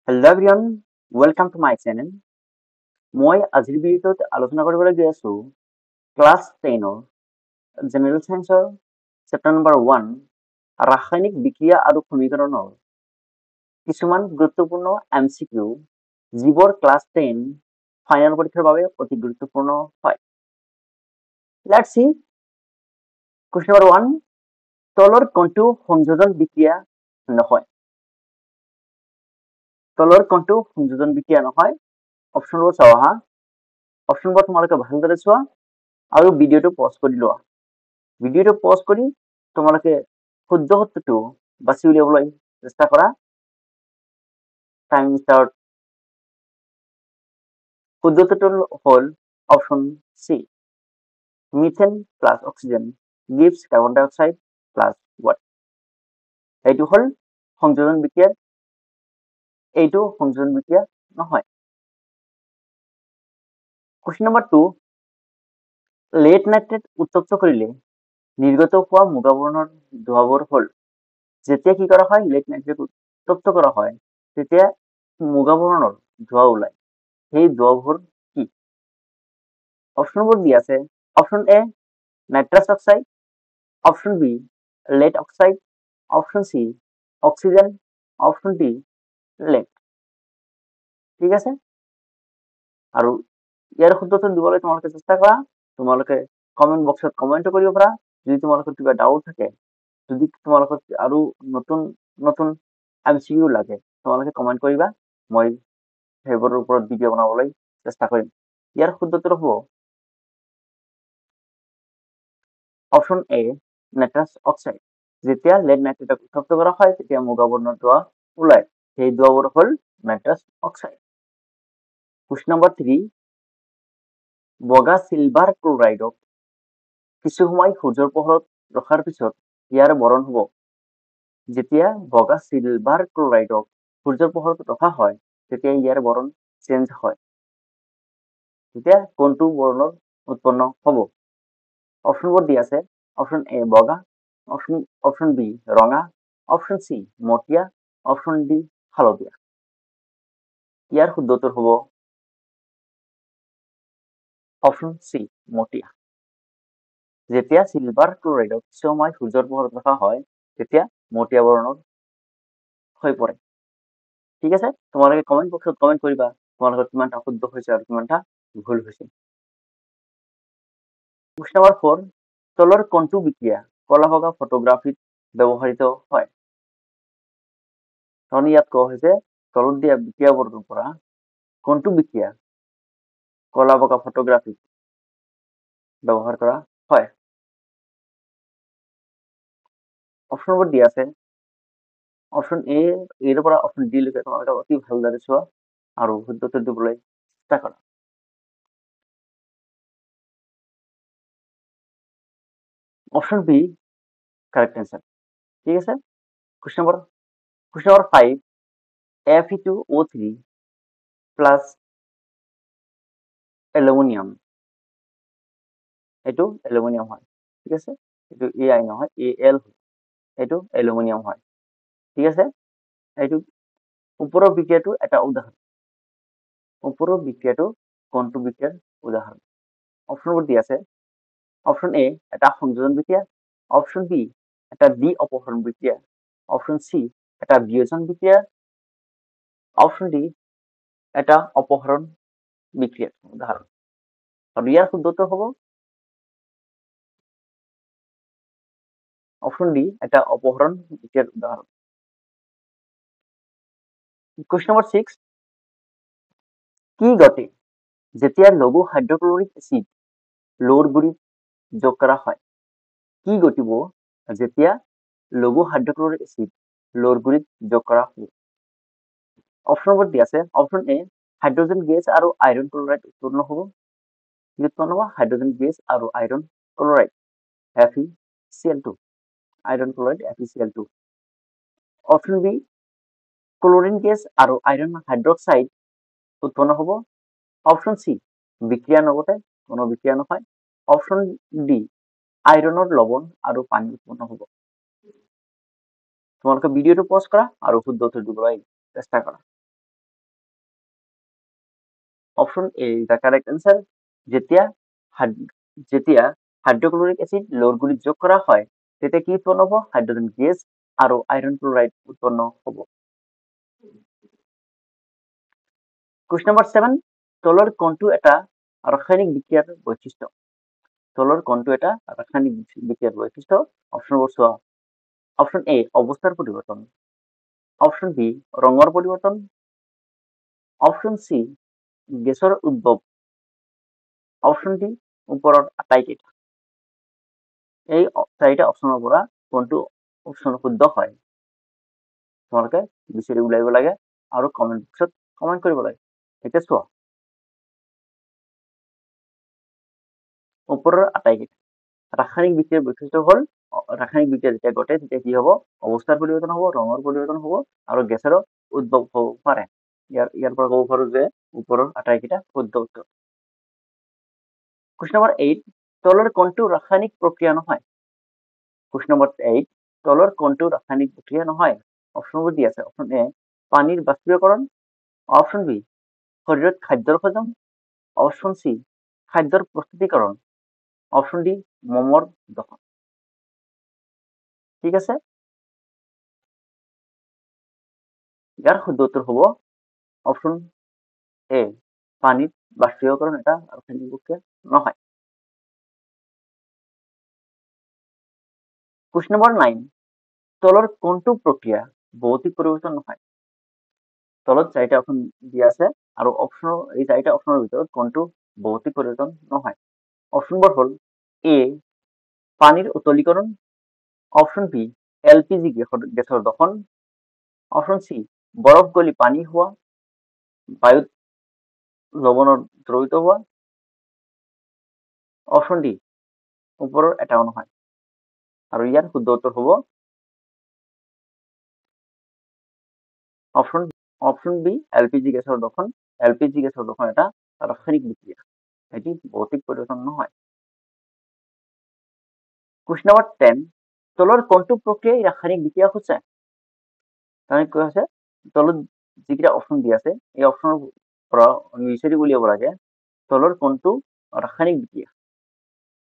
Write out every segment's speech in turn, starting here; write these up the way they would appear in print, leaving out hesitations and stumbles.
Hello everyone, welcome to my channel. মই আজিৰ ভিডিঅ'টোত আলোচনা কৰিবলৈ গৈ আছো ক্লাছ 10 জেনেৰেল সায়েন্সৰ চেপ্টাৰ নম্বৰ 1 ৰাসায়নিক বিক্ৰিয়া আৰু সমীকৰণৰ কিছুমান গুৰুত্বপূৰ্ণ MCQ যিবোৰ ক্লাছ 10 ফাইনেল পৰীক্ষাৰ বাবে অতি গুৰুত্বপূৰ্ণ হয়। Let's see question number 1 তলৰ কোনটো সংযোজন বিক্ৰিয়া নহয়? তলৰ কোনটো সংযোজন বিক্ৰিয়া নহয়? অপশনবোৰ চাও আহা। অপশনবোৰ তোমালোকে ভালদৰে চোৱা আৰু ভিডিঅটো পজ কৰি লোৱা। ভিডিঅটো পজ কৰি তোমালোকে শুদ্ধ উত্তৰটো বাছি উলিয়াবলৈ চেষ্টা কৰা। Time start. শুদ্ধ উত্তৰটো হ'ল option C. Methane plus oxygen gives carbon dioxide plus water. এইটো হ'ল সংযোজন বিক্ৰিয়া। এইটো সংযোজন বিক্ৰিয়া নহয়। Question number 2 লেড নাইট্ৰেট উত্তপ্ত কৰিলে নিৰ্গত হোৱা মুগা বৰ্ণৰ ধোঁৱাবোৰ হ'ল যেতিয়া কি কৰা হয় লেড নাইট্ৰেট উত্তপ্ত কৰা হয় তেতিয়া মুগা বৰ্ণৰ ধোঁৱা ওলায় সেই ধোঁৱাবোৰ কি? অপশনবোৰ দিয়া আছে। Option A nitrous oxide, option B lead oxide, option C oxygen, option D lead. ঠিক আছে, আৰু ইয়াৰ শুদ্ধটো দিবলৈ তোমালোকে চেষ্টা কৰা। তোমালোকে কমেন্ট বক্সত কমেন্ট কৰিব পাৰা। যদি তোমালোকৰ কিবা ডাউট থাকে, যদি তোমালোকৰ আৰু নতুন নতুন MCQ লাগে তোমালোকে কমেন্ট কৰিবা। মই সেইবোৰৰ ওপৰত ভিডিঅ' বনাবলৈ চেষ্টা কৰিম। ইয়াৰ শুদ্ধটো হ'ব অপশন এ নাইট্ৰাস অক্সাইড। যেতিয়া লেড নাইট্ৰেটক উত্তপ্ত কৰা হয় তেতিয়া মুগা বৰ্ণৰ ধোঁৱা ওলায় সেই ধোঁৱাবোৰ হ'ল নাইট্ৰাস অক্সাইড। Question number 3 বগা সিলভাৰ ক্লোৰাইডক কিছু সময় সূৰ্যৰ পোহৰত ৰখাৰ পিছত ইয়াৰ বৰণ হ'ব। যেতিয়া বগা সিলভাৰ ক্লোৰাইডক সূৰ্যৰ পোহৰত ৰখা হয় তেতিয়া ইয়াৰ বৰণ চেঞ্জ হয়। তেতিয়া কোনটো বৰ্ণৰ উৎপন্ন হ'ব? অপশনবোৰ দিয়া আছে। অপশন এ বগা, অপশন বি ৰঙা, অপশন সি মটিয়া, অপশন ডি হালধীয়া। ইয়াৰ শুদ্ধ উত্তৰ হ'ব অপশন সি মটিয়া। যেতিয়া সিলভাৰ ক্লোৰাইডক কিছু সময় সূৰ্যৰ পোহৰত ৰখা হয় তেতিয়া মটিয়া বৰণৰ হৈ পৰে। ঠিক আছে, তোমালোকে কমেন্ট বক্সত কমেন্ট কৰিবা তোমালোকৰ কিমানটা শুদ্ধ হৈছে আৰু কিমানটা ভুল হৈছে। Question number 4 তলৰ কোনটো বিক্ৰিয়া কলা বগা ফটোগ্ৰাফিত ব্যৱহৃত হয়? কাৰণ ইয়াত কোৱা হৈছে তলত দিয়া বিক্ৰিয়াবোৰৰ পৰা কোনটো বিক্ৰিয়া কলা বগা ফটোগ্ৰাফিত ব্যৱহাৰ কৰা হয়? অপশনবোৰ দিয়া আছে। অপশন এ এৰ পৰা অপশন ডি লৈকে তোমালোকে অতি ভালদৰে চোৱা আৰু শুদ্ধ উত্তৰ দিবলৈ চেষ্টা কৰা। Option B correct answer. ঠিক আছে, question number 5 Fe2O3 plus aluminium, এইটো অ্যালুমিনিয়াম হয়। ঠিক আছে, এইটো AI নহয় Al, এইটো অ্যালুমিনিয়াম হয়। ঠিক আছে, এইটো ওপৰৰ বিক্ৰিয়াটো এটা উদাহৰণ। ওপৰৰ বিক্ৰিয়াটো কোনটো বিক্ৰিয়াৰ উদাহৰণ? অপশনবোৰ দিয়া আছে। অপশন এ এটা সংযোজন বিক্রিয়া, অপশন বি এটা দ্বি অপহরণ বিক্রিয়া, অপশন সি এটা বিয়োজন বিক্রিয়া, অপশন ডি এটা অপহরণ বিক্রিয়ার উদাহরণ। আর ইয়ার শুদ্ধ উত্তর হব অপশন ডি এটা অপহরণ বিক্রিয়ার উদাহরণ। কোয়েশ্চন নাম্বার 6 কি ঘটে যেতিয়া লঘু হাইড্রোক্লোরিক এসিড লৌৰ গুৰিত যোগ কৰা হয়? কি ঘটিব যেতিয়া লঘু হাইড্ৰোক্লোৰিক এসিড লৌৰ গুৰিত যোগ কৰা হ'ব? অপশনবোৰ দিয়া আছে। অপশন এ হাইড্ৰোজেন গেছ আৰু আইৰন ক্লোৰাইড উৎপন্ন হ'ব। কি উৎপন্ন হ'ব? হাইড্ৰোজেন গেছ আৰু iron chloride FeCl2, iron chloride FeCl2। Option B chlorine gas আৰু আইৰন হাইড্ৰক্সাইড উৎপন্ন হ'ব। অপশন সি বিক্ৰিয়া নঘটে, কোনো বিক্ৰিয়া নহয়। অপশন ডি আইৰনৰ লবণ আৰু পানী উৎপন্ন হ'ব। তোমালোকে ভিডিঅ'টো পজ কৰা আৰু শুদ্ধ উত্তৰ দিবলৈ চেষ্টা কৰা। Option A is the correct answer. যেতিয়া যেতিয়া হাইড্ৰক্লৰিক এচিড লৌহগুৰিত যোগ কৰা হয় তেতিয়া কি উৎপন্ন হ'ব? হাইড্ৰজেন গেছ আৰু আইৰণ ক্লোৰাইড উৎপন্ন হ'ব। কুৱেশ্যন নম্বৰ 7, তলৰ কোনটো এটা ৰাসায়নিক বিক্ৰিয়াৰ বৈশিষ্ট্য? তলৰ কোনটো এটা ৰাসায়নিক বিক্ৰিয়াৰ বৈশিষ্ট্য? অপশনবোৰ চোৱা। অপশন এ অবস্থাৰ পৰিবৰ্তন, অপশন বি ৰঙেৰ পৰিবৰ্তন, অপশন সি গেছৰ উদ্ভৱ, অপশন ডি ওপৰৰ আটাইকেইটা। এই চাৰিটা অপশনৰ পৰা কোনটো অপশন শুদ্ধ হয় তোমালোকে বিচাৰি উলিয়াব লাগে আৰু কমেন্ট বক্সত কমেন্ট কৰিব লাগে। এতিয়া চোৱা, ওপৰৰ আটাইকেইটা ৰাসায়নিক বিক্ৰিয়াৰ বৈশিষ্ট্য হ'ল ৰাসায়নিক বিক্ৰিয়া যেতিয়া ঘটে তেতিয়া কি হ'ব? অৱস্থাৰ পৰিৱৰ্তন হ'ব, ৰঙৰ পৰিৱৰ্তন হ'ব আৰু গেছৰো উদ্ভৱ হ'ব পাৰে। ইয়াৰ পৰা ক'ব পাৰো যে ওপৰৰ আটাইকেইটা শুদ্ধ উত্তৰ। কুৱেশ্যন নম্বৰ 8, তলৰ কোনটো ৰাসায়নিক প্ৰক্ৰিয়া নহয়? কুৱেশ্যন নম্বৰ 8, তলৰ কোনটো ৰাসায়নিক প্ৰক্ৰিয়া নহয়? অপশনবোৰ দি আছে। অপশন এ পানীৰ বাষ্পীয়কৰণ, অপশন বি শৰীৰত খাদ্যৰ হজম, অপশন সি খাদ্যৰ প্ৰস্তুতিকৰণ, অপশন ডি মমৰ দহন। ঠিক আছে, ইয়াৰ শুদ্ধ উত্তৰ হ'ব অপশন এ পানীৰ বাষ্পীয়কৰণ এটা ৰাসায়নিক প্ৰক্ৰিয়া নহয়। কুৱেশ্যন নম্বৰ 9, তলৰ কোনটো প্ৰক্ৰিয়া ভৌতিক পৰিৱৰ্তন নহয়? তলত চাৰিটা অপশন দিয়া আছে আৰু এই চাৰিটা অপশনৰ ভিতৰত কোনটো ভৌতিক পৰিৱৰ্তন নহয়? অপশনবোৰ হ'ল এ পানীৰ উতলীকৰণ, অপশন বি এলপিজি গেছৰ দহন, অপশন সি বৰফ গলি পানী হোৱা, বায়ুত লৱণৰ দ্ৰৱিত হোৱা, অপশন ডি ওপৰৰ এটাও নহয়। আৰু ইয়াৰ শুদ্ধ উত্তৰ হ'ব অপশন বি এলপিজি গেছৰ দহন। এলপিজি গেছৰ দহন এটা ৰাসায়নিক বিক্ৰিয়া, এটি ভৌতিক পৰিৱৰ্তন নহয়। কুৱেশ্যন নম্বৰ 10, তলৰ কোনটো প্ৰক্ৰিয়াই ৰাসায়নিক বিক্ৰিয়া সূচায়? তাৰমানে কি হৈছে, তলত যিকেইটা অপশন দিয়া আছে এই অপশনৰ পৰা বিচাৰি উলিয়াব লাগে তলৰ কোনটো ৰাসায়নিক বিক্ৰিয়া।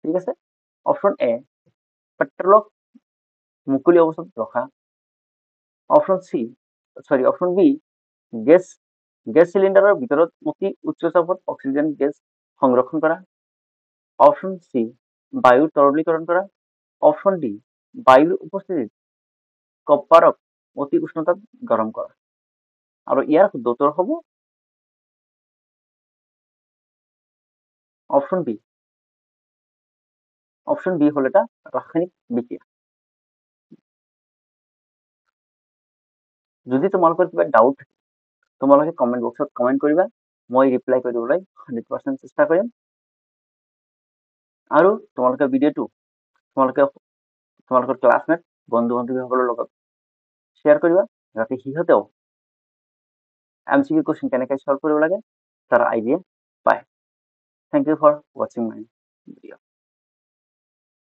ঠিক আছে, অপশন এ পেট্ৰলক মুকলি অৱস্থাত ৰখা, অপশন বি গেছ সিলিণ্ডাৰৰ ভিতৰত অতি উচ্চ চাপত অক্সিজেন গেছ সংৰক্ষণ কৰা, অপশন সি বায়ুৰ তৰলীকৰণ কৰা, অপশন ডি বায়ুৰ উপস্থিতিত কপাৰক অতি উষ্ণতাত গৰম কৰা। আৰু ইয়াৰ শুদ্ধ উত্তৰ হ'ব অপশন বি। অপশন বি হল এটা ৰাসায়নিক বিক্ৰিয়া। যদি তোমালোকৰ কিবা ডাউট থাকে তোমালোকে কমেন্ট বক্সত কমেন্ট কৰিবা, মই ৰিপ্লাই কৰিবলৈ 100% চেষ্টা কৰিম। আৰু তোমালোকে ভিডিঅ'টো তোমালোকৰ ক্লাছমেট বন্ধু বান্ধৱীসকলৰ লগত শ্বেয়াৰ কৰিবা যাতে সিহঁতেও MCQ কুৱেশ্যন কেনেকৈ সলভ কৰিব লাগে তাৰ আইডিয়া পায়। থ্যাংক ইউ ফৰ ৱাচিং মাই ভিডিঅ'।